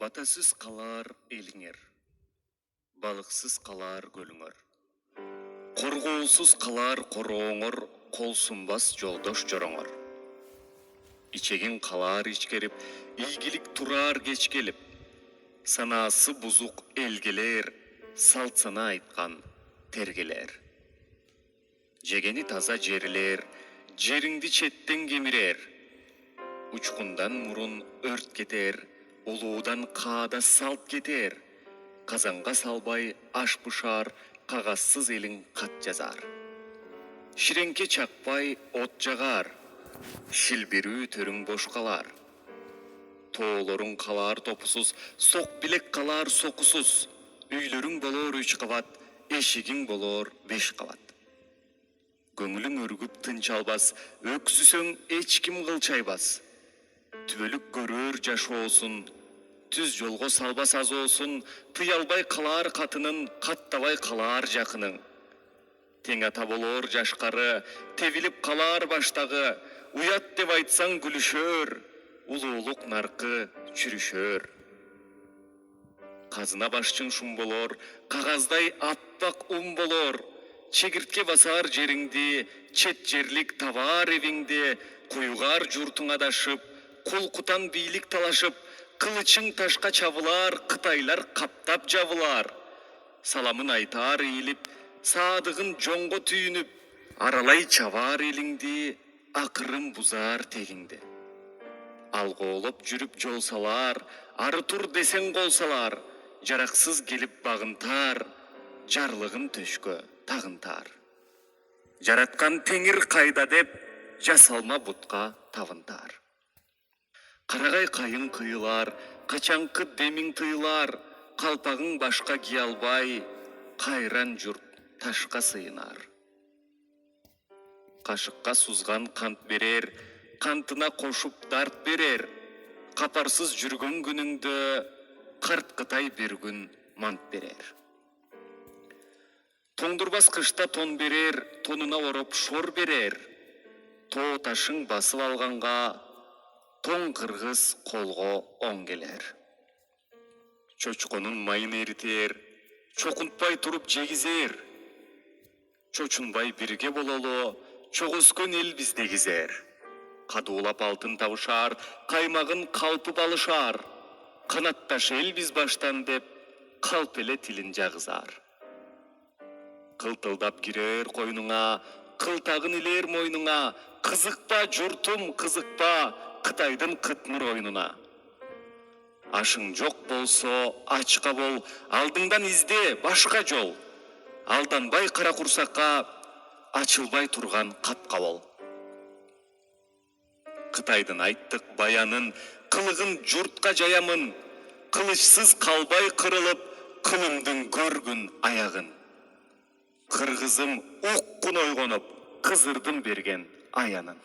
Батасыз қалар еліңер, балықсыз қалар көліңер. Қорғаусыз қалар қорооңор, қолсынбас жолдош жороңор. Ичеген қалар ичкерип, ийгилик турар кечкелип, санасы бузук элгелер, салтсана айткан тергелер. Жегени таза жерлер, жериңди четтен кемирер. Учкундан мурун өрт кетер, улуудан каада салт кетер. Казанга салбай аш бышар, кагассыз элиң кат жазар. Ширеңке чакпай от жагар, шилбирүү төрүң бош калар. Тоолоруң калар топусуз, сок билек калар сокусуз. Үйлөрүң болор 3 кабат, эшигиң болор 5 кабат. Көңүлүң өргүп тынч албас, өксүсөң эч ким кылчайбас. Түбөлүк көрөр жашоосун, түз жолго салбас азоосун, тыя албай калар катынын, каттабай калар жакының. Тең ата болор жашкары, тебилип калар баштагы, уят деп айтсаң күлүшөр, улуулук наркы чүрүшөр. Казына башчың шум болор, кагаздай аппак болор. Чегиртке басар жериңди, чет жерлик табар эвиңди, куйгар журтуңа дашып, кулкутан бийлик талашып, кылычың ташка чабылар, кытайлар каптап жабылар. Саламын айтар ийилип, саадыгын жоңго түйүнүп, аралай чабар элиңди, акырын бузар тегиңди. Алгоолоп жүрүп жол салар, ары тур десең кол салар, жараксыз келип багынтар, жарлыгын төшкө тагынтар. Жараткан теңир кайда деп, жасалма бутка табынтар. Карагай кайың кыйылар, качаңкы демиң тыйылар, калпагың башка кие албай, кайран журт ташка сыйынар. Кашыкка сузган кант берер, кантына кошуп дарт берер. Капарсыз жүргөн күнүңдө, карткытай бир күн мант берер. Тоңдурбас кышта тон берер, тонуна ороп шор берер. Тоо ташың басып алганга, тоң кыргыз колго оң келер. Чочконун майын эритер, чокунтпай туруп жегизер. Чочунбай бирге бололу, чок өскөн эл бизде кизер. Кадуулап алтын табышар, каймагын калпып алышар. Канатташ эл биз баштан деп, калп эле тилин жагызар. Кылтылдап кирер койнуңа, кылтагын илер мойнуңа. Кызыкпа журтум, кызыкпа, Кытайдын кытмыр ойнуна. Ашың жок болсо, ачка бол, алдыңдан изде башка жол. Алданбай кара курсакка, ачылбай турган капка бол. Кытайдын айттык баянын, кылыгын журтка жаямын. Кылычсыз калбай кырылып, кылымдын көргүн аягын. Кыргызым уккун ойгонуп, кызырдын берген аянын.